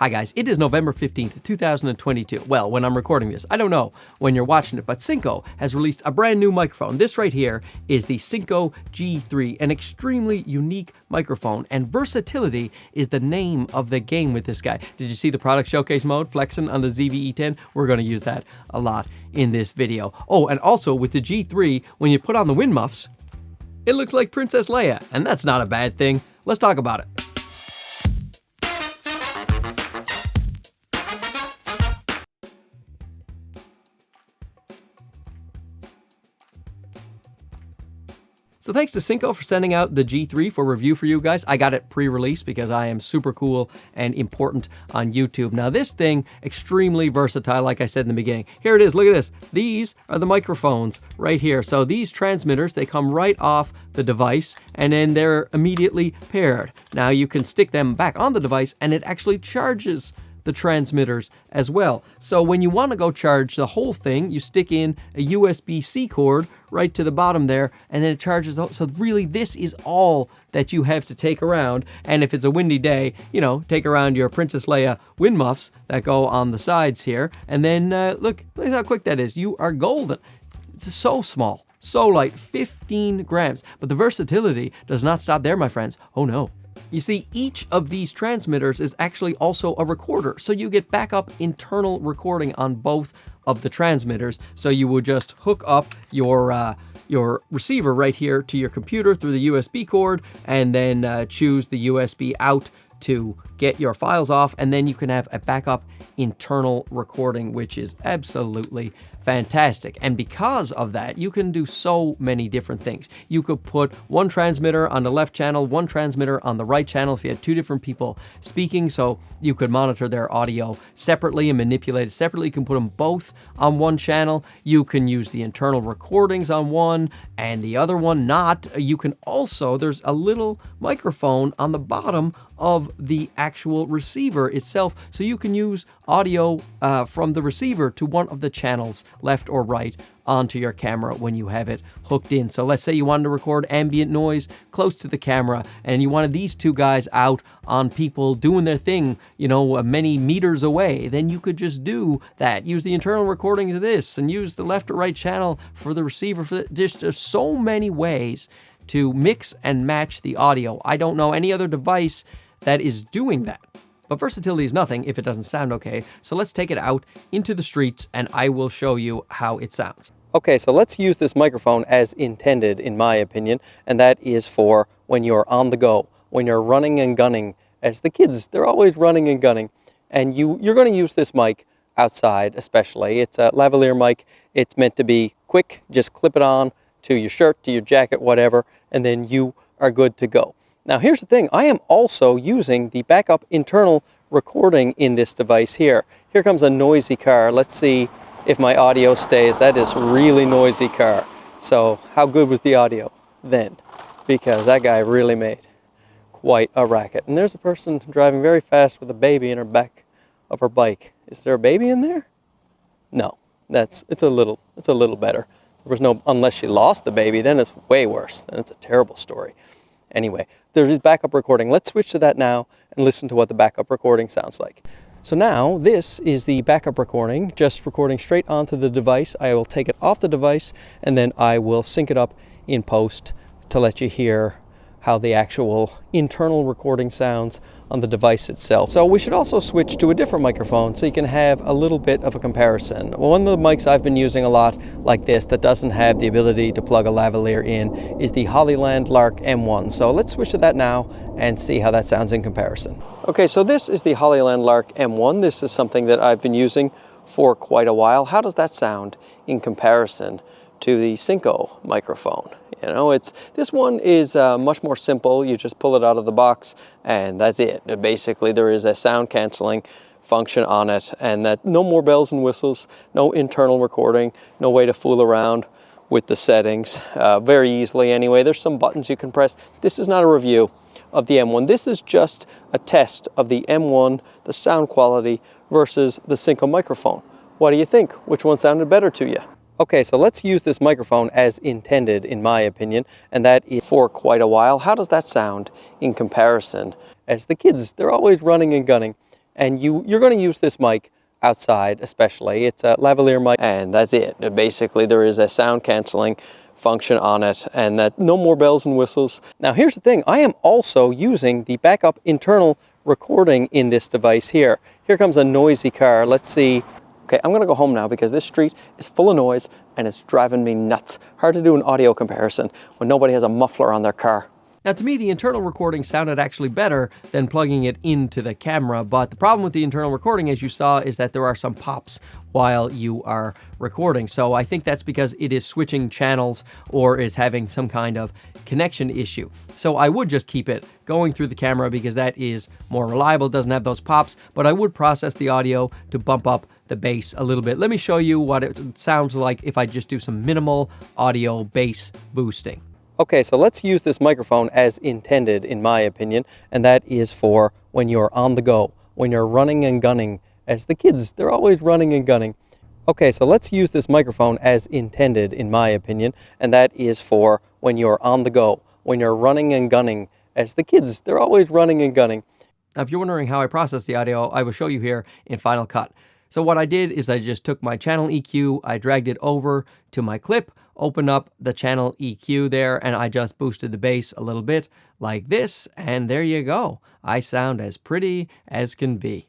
Hi guys, it is November 15th, 2022. Well, when I'm recording this, I don't know when you're watching it, but Synco has released a brand new microphone. This right here is the Synco G3, an extremely unique microphone, and versatility is the name of the game with this guy. Did you see the product showcase mode flexing on the ZV-E10? We're going to use that a lot in this video. Oh, and also with the G3, when you put on the wind muffs, it looks like Princess Leia, and that's not a bad thing. Let's talk about it. So thanks to Synco for sending out the G3 for review for you guys. I got it pre-release because I am super cool and important on YouTube. Now this thing, extremely versatile, like I said in the beginning. Here it is, look at this. These are the microphones right here. So these transmitters, they come right off the device and then they're immediately paired. Now you can stick them back on the device and it actually charges the transmitters as well. So when you want to go charge the whole thing, you stick in a USB-C cord right to the bottom there, and then it charges the whole. So really this is all that you have to take around. And if it's a windy day, you know, take around your Princess Leia wind muffs that go on the sides here. And then look how quick that is. You are golden. It's so small, so light, 15 grams. But the versatility does not stop there, my friends. Oh no. You see, each of these transmitters is actually also a recorder, so you get backup internal recording on both of the transmitters. So you would just hook up your receiver right here to your computer through the USB cord, and then choose the USB out to get your files off, and then you can have a backup internal recording, which is absolutely fantastic. And because of that, you can do so many different things. You could put one transmitter on the left channel, one transmitter on the right channel if you had two different people speaking, so you could monitor their audio separately and manipulate it separately. You can put them both on one channel. You can use the internal recordings on one and the other one not. You can also, there's a little microphone on the bottom of the actual receiver itself, so you can use audio from the receiver to one of the channels, left or right, onto your camera when you have it hooked in. So let's say you wanted to record ambient noise close to the camera and you wanted these two guys out on people doing their thing, you know, many meters away, then you could just do that. Use the internal recording of this and use the left or right channel for the receiver. There's so many ways to mix and match the audio. I don't know any other device that is doing that. But versatility is nothing if it doesn't sound okay. So let's take it out into the streets and I will show you how it sounds. Okay, so let's use this microphone as intended, in my opinion, and that is for when you're on the go, when you're running and gunning. As the kids, they're always running and gunning. And you're going to use this mic outside especially. It's a lavalier mic. It's meant to be quick. Just clip it on to your shirt, to your jacket, whatever, and then you are good to go. Now here's the thing, I am also using the backup internal recording in this device here. Here comes a noisy car. Let's see if my audio stays. That is really noisy car. So how good was the audio then? Because that guy really made quite a racket. And there's a person driving very fast with a baby in her back of her bike. Is there a baby in there? No, it's a little better. There was no, unless she lost the baby, then it's way worse. Then it's a terrible story. Anyway, there is backup recording. Let's switch to that now and listen to what the backup recording sounds like. So now this is the backup recording, just recording straight onto the device. I will take it off the device and then I will sync it up in post to let you hear how the actual internal recording sounds on the device itself. So we should also switch to a different microphone so you can have a little bit of a comparison. One of the mics I've been using a lot like this that doesn't have the ability to plug a lavalier in is the Hollyland Lark M1. So let's switch to that now and see how that sounds in comparison. Okay, so this is the Hollyland Lark M1. This is something that I've been using for quite a while. How does that sound in comparison to the Synco microphone? You know, this one is much more simple. You just pull it out of the box and that's it. Basically, there is a sound canceling function on it, and that no more bells and whistles, no internal recording, no way to fool around with the settings very easily anyway. There's some buttons you can press. This is not a review of the M1. This is just a test of the M1, the sound quality versus the Synco microphone. What do you think? Which one sounded better to you? Okay, so let's use this microphone as intended, in my opinion, and that is for quite a while. How does that sound in comparison? As the kids, they're always running and gunning. And you're going to use this mic outside especially. It's a lavalier mic, and that's it. Basically, there is a sound canceling function on it, and that no more bells and whistles. Now here's the thing, I am also using the backup internal recording in this device here. Here comes a noisy car. Let's see. Okay, I'm gonna go home now because this street is full of noise and it's driving me nuts. Hard to do an audio comparison when nobody has a muffler on their car. Now, to me, the internal recording sounded actually better than plugging it into the camera, but the problem with the internal recording, as you saw, is that there are some pops while you are recording. So I think that's because it is switching channels or is having some kind of connection issue. So I would just keep it going through the camera because that is more reliable, doesn't have those pops, but I would process the audio to bump up the bass a little bit. Let me show you what it sounds like if I just do some minimal audio bass boosting. Okay, so let's use this microphone as intended, in my opinion, and that is for when you're on the go, when you're running and gunning. As the kids, they're always running and gunning. Okay, so let's use this microphone as intended, in my opinion, and that is for when you're on the go, when you're running and gunning. As the kids, they're always running and gunning. Now, if you're wondering how I process the audio, I will show you here in Final Cut. So what I did is I just took my channel EQ, I dragged it over to my clip, opened up the channel EQ there, and I just boosted the bass a little bit like this, and there you go. I sound as pretty as can be.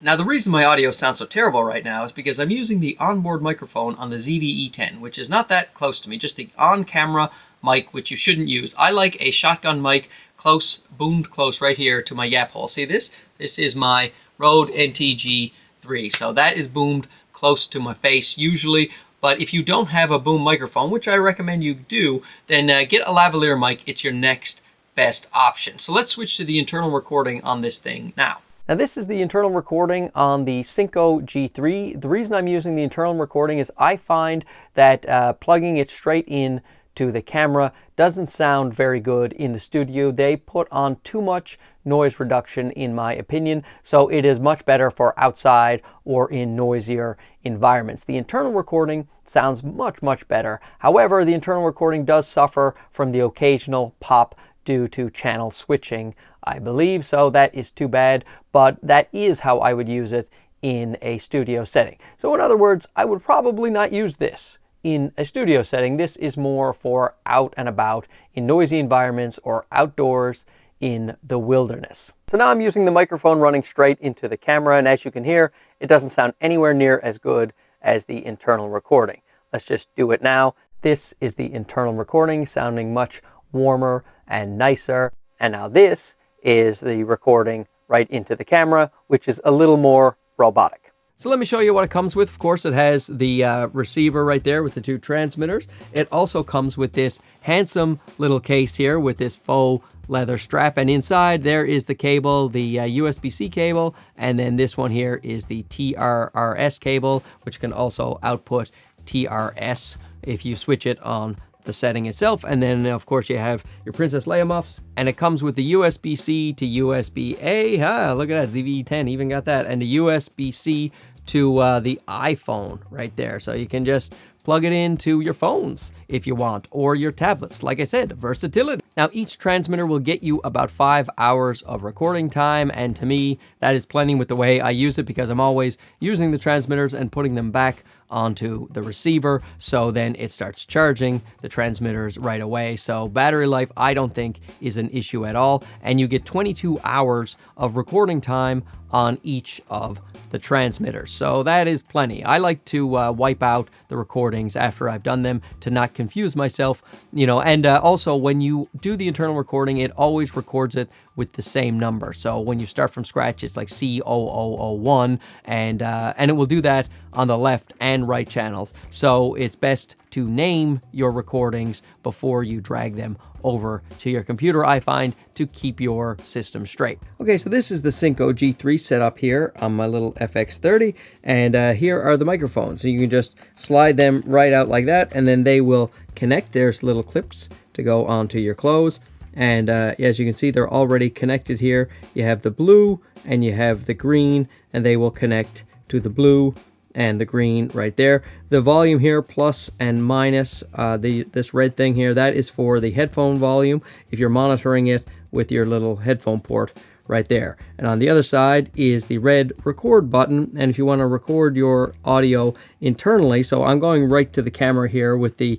Now, the reason my audio sounds so terrible right now is because I'm using the onboard microphone on the ZV-E10, which is not that close to me, just the on-camera mic, which you shouldn't use. I like a shotgun mic close, boomed close right here to my yap hole. See this? This is my Rode NT-G3, so that is boomed close to my face usually, but if you don't have a boom microphone, which I recommend you do, then get a lavalier mic. It's your next best option. So let's switch to the internal recording on this thing now. Now this is the internal recording on the Synco G3. The reason I'm using the internal recording is I find that plugging it straight in to the camera doesn't sound very good in the studio. They put on too much noise reduction in my opinion, so it is much better for outside or in noisier environments. The internal recording sounds much better. However, the internal recording does suffer from the occasional pop due to channel switching, I believe, so that is too bad, but that is how I would use it in a studio setting. So in other words, I would probably not use this in a studio setting. This is more for out and about in noisy environments or outdoors in the wilderness. So now I'm using the microphone running straight into the camera, and as you can hear, it doesn't sound anywhere near as good as the internal recording. Let's just do it now. This is the internal recording sounding much warmer and nicer, and now this is the recording right into the camera, which is a little more robotic. So let me show you what it comes with. Of course, it has the receiver right there with the two transmitters. It also comes with this handsome little case here with this faux leather strap, and inside there is the cable, the USB-C cable, and then this one here is the TRRS cable, which can also output TRS if you switch it on the setting itself. And then of course you have your Princess Leia muffs, and it comes with the USB-C to USB-A. Look at that, ZV-E10 even got that, and the USB-C to the iPhone right there. So you can just plug it into your phones if you want, or your tablets. Like I said, versatility. Now each transmitter will get you about 5 hours of recording time, and to me that is plenty with the way I use it, because I'm always using the transmitters and putting them back onto the receiver, so then it starts charging the transmitters right away. So battery life I don't think is an issue at all, and you get 22 hours of recording time on each of the transmitters. So that is plenty. I like to wipe out the recordings after I've done them to not confuse myself, you know, and also when you do the internal recording, it always records it with the same number. So when you start from scratch, it's like C0001, and it will do that on the left and right channels. So it's best to name your recordings before you drag them over to your computer, I find, to keep your system straight. Okay, so this is the Synco G3 set up here on my little FX30, and here are the microphones. So you can just slide them right out like that, and then they will connect. There's little clips to go onto your clothes. And as you can see, they're already connected here. You have the blue and you have the green, and they will connect to the blue and the green right there. The volume here, plus and minus, this red thing here, that is for the headphone volume. If you're monitoring it with your little headphone port right there. And on the other side is the red record button, and if you want to record your audio internally, so I'm going right to the camera here with the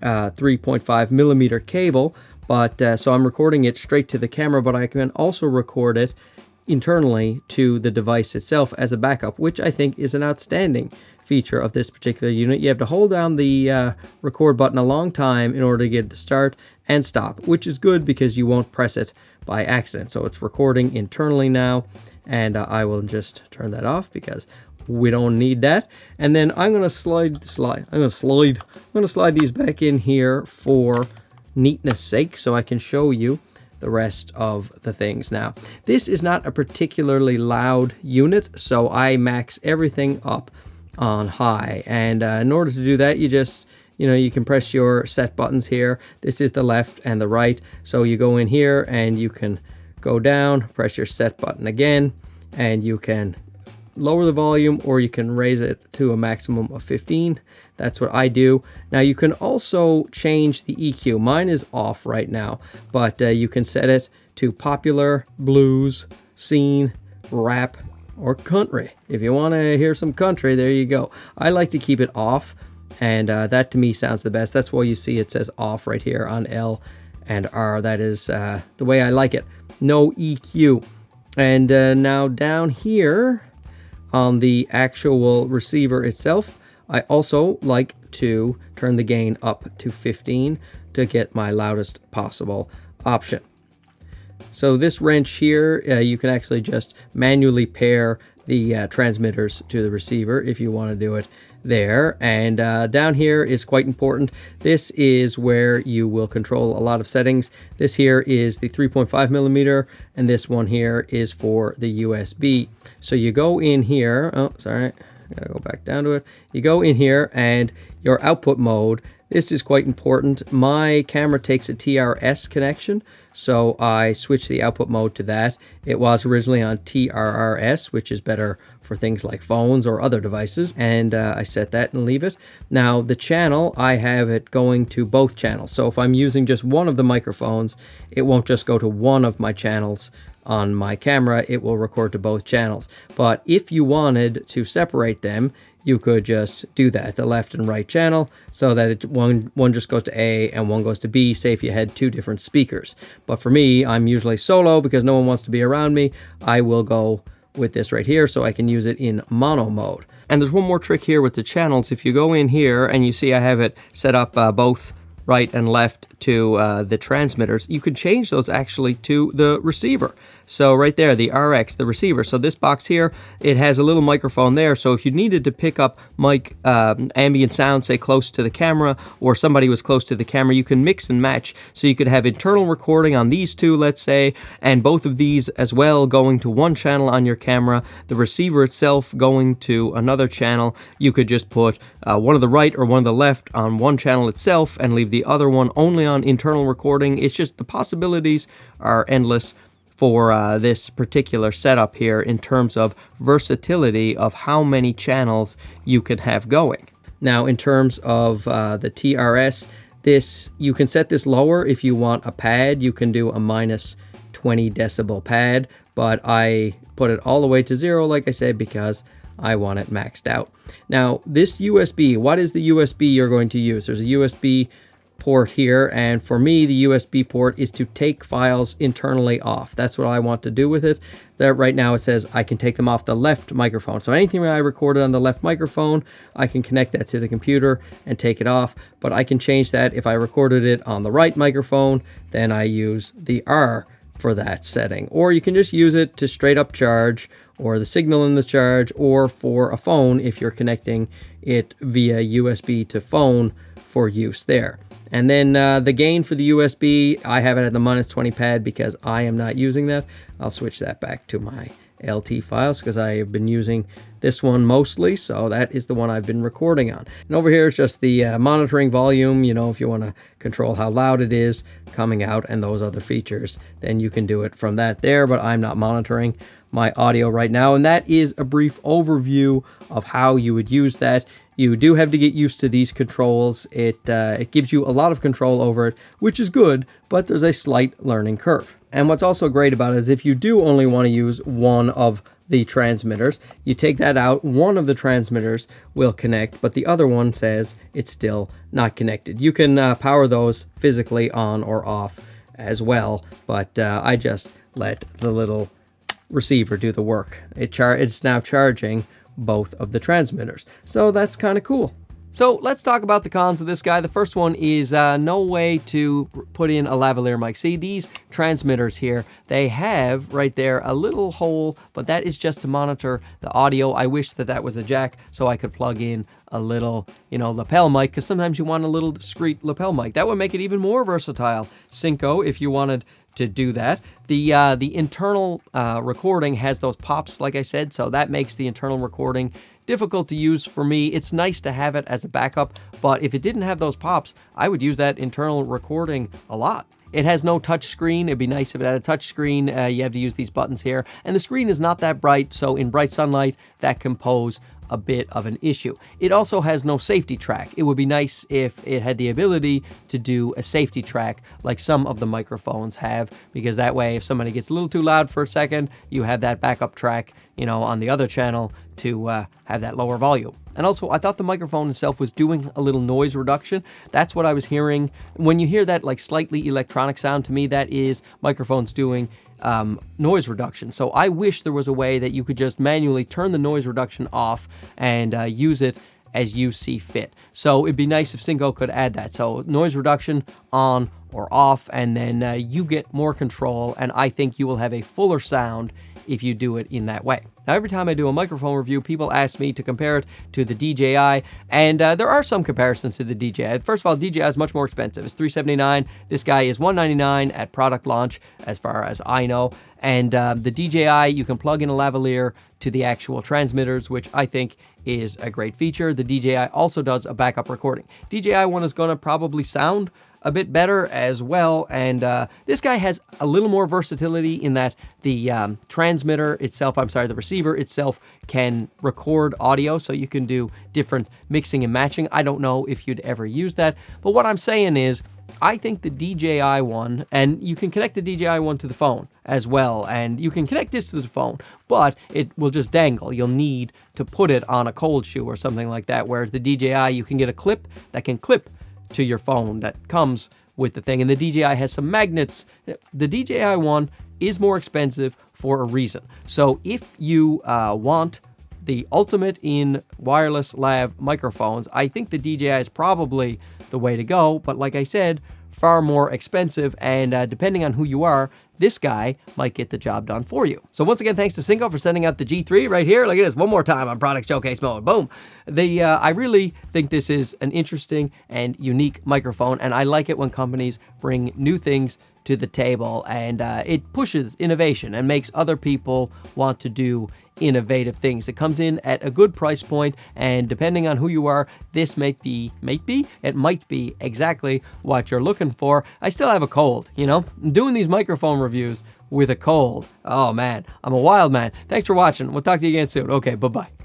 3.5 millimeter cable, but so I'm recording it straight to the camera, but I can also record it internally to the device itself as a backup, which I think is an outstanding feature of this particular unit. You have to hold down the record button a long time in order to get it to start and stop, which is good because you won't press it by accident. So it's recording internally now, and I will just turn that off because we don't need that. And then I'm going to slide these back in here for neatness sake, so I can show you the rest of the things. Now, this is not a particularly loud unit, so I max everything up on high, and in order to do that, you just, you can press your set buttons here. This is the left and the right, so you go in here and you can go down, press your set button again, and you can lower the volume or you can raise it to a maximum of 15. That's what I do. Now you can also change the EQ. Mine is off right now, but you can set it to popular, blues, scene, rap, or country. If you want to hear some country, there you go. I like to keep it off, and that to me sounds the best. That's why you see it says off right here on L and R. That is the way I like it. No EQ. And now down here on the actual receiver itself, I also like to turn the gain up to 15 to get my loudest possible option. So this wrench here, you can actually just manually pair the transmitters to the receiver if you want to do it there. And down here is quite important. This is where you will control a lot of settings. This here is the 3.5 millimeter, and this one here is for the USB. So you go in here, oh, sorry, I gotta go back down to it. You go in here and your output mode, this is quite important. My camera takes a TRS connection, so I switch the output mode to that. It was originally on TRRS, which is better for things like phones or other devices, and I set that and leave it. Now the channel, I have it going to both channels. So if I'm using just one of the microphones, it won't just go to one of my channels on my camera, it will record to both channels. But if you wanted to separate them, you could just do that, the left and right channel, so that one just goes to A and one goes to B, say if you had two different speakers. But for me, I'm usually solo because no one wants to be around me. I will go with this right here so I can use it in mono mode. And there's one more trick here with the channels. If you go in here and you see I have it set up both right and left to the transmitters, you can change those actually to the receiver. So right there, the RX, the receiver. So this box here, it has a little microphone there. So if you needed to pick up mic ambient sound, say close to the camera, or somebody was close to the camera, you can mix and match. So you could have internal recording on these two, let's say, and both of these as well going to one channel on your camera, the receiver itself going to another channel. You could just put one of the right or one of the left on one channel itself and leave the other one only on internal recording. It's just the possibilities are endless for this particular setup here in terms of versatility of how many channels you can have going. Now in terms of the TRS, this, you can set this lower if you want a pad. You can do a minus 20 decibel pad, but I put it all the way to 0, like I said, because I want it maxed out. Now this USB, what is the USB you're going to use? There's a USB port here, and for me the USB port is to take files internally off. That's what I want to do with it. There right now it says I can take them off the left microphone. So anything that I recorded on the left microphone, I can connect that to the computer and take it off. But I can change that. If I recorded it on the right microphone, then I use the R for that setting. Or you can just use it to straight up charge, or the signal in the charge, or for a phone if you're connecting it via USB to phone for use there. And then the gain for the USB, I have it at the minus 20 pad because I am not using that. I'll switch that back to my LT files because I have been using this one mostly, so that is the one I've been recording on. And over here is just the monitoring volume. You know, if you want to control how loud it is coming out and those other features, then you can do it from that there, but I'm not monitoring my audio right now. And that is a brief overview of how you would use that. You do have to get used to these controls. It gives you a lot of control over it, which is good, but there's a slight learning curve. And what's also great about it is if you do only want to use one of the transmitters, you take that out, one of the transmitters will connect, but the other one says it's still not connected. You can power those physically on or off as well, but I just let the little receiver do the work. It's now charging both of the transmitters, so that's kind of cool. So let's talk about the cons of this guy. The first one is no way to put in a lavalier mic. See, these transmitters here, they have right there a little hole, but that is just to monitor the audio. I wish that that was a jack so I could plug in a little, lapel mic, because sometimes you want a little discreet lapel mic. That would make it even more versatile. Synco, if you wanted to do that. The internal recording has those pops, like I said, so that makes the internal recording difficult to use for me. It's nice to have it as a backup, but if it didn't have those pops, I would use that internal recording a lot. It has no touch screen. It'd be nice if it had a touch screen. You have to use these buttons here, and the screen is not that bright, so in bright sunlight, that can pose a bit of an issue. It also has no safety track. It would be nice if it had the ability to do a safety track like some of the microphones have, because that way if somebody gets a little too loud for a second, you have that backup track, on the other channel to have that lower volume. And also, I thought the microphone itself was doing a little noise reduction. That's what I was hearing. When you hear that like slightly electronic sound, to me that is microphones doing noise reduction. So I wish there was a way that you could just manually turn the noise reduction off and use it as you see fit. So it'd be nice if Synco could add that. So noise reduction on or off, and then you get more control, and I think you will have a fuller sound if you do it in that way. Now, every time I do a microphone review, people ask me to compare it to the DJI, and there are some comparisons to the DJI. First of all, DJI is much more expensive. It's $379. This guy is $199 at product launch, as far as I know. And the DJI, you can plug in a lavalier to the actual transmitters, which I think is a great feature. The DJI also does a backup recording. DJI one is going to probably sound a bit better as well, and this guy has a little more versatility in that the transmitter itself, the receiver itself can record audio, so you can do different mixing and matching. I don't know if you'd ever use that, but what I'm saying is I think the DJI one, and you can connect the DJI one to the phone as well, and you can connect this to the phone, but it will just dangle. You'll need to put it on a cold shoe or something like that, whereas the DJI, you can get a clip that can clip to your phone that comes with the thing, and the DJI has some magnets. The DJI one is more expensive for a reason. So if you want the ultimate in wireless lav microphones, I think the DJI is probably the way to go, but like I said, far more expensive, and depending on who you are, this guy might get the job done for you. So once again, thanks to Synco for sending out the G3 right here. Look at this, one more time on product showcase mode. Boom. I really think this is an interesting and unique microphone, and I like it when companies bring new things to the table, and it pushes innovation and makes other people want to do innovative things. It comes in at a good price point, and depending on who you are, this might be exactly what you're looking for. I still have a cold, I'm doing these microphone reviews with a cold. Oh man, I'm a wild man. Thanks for watching. We'll talk to you again soon. Okay, bye-bye.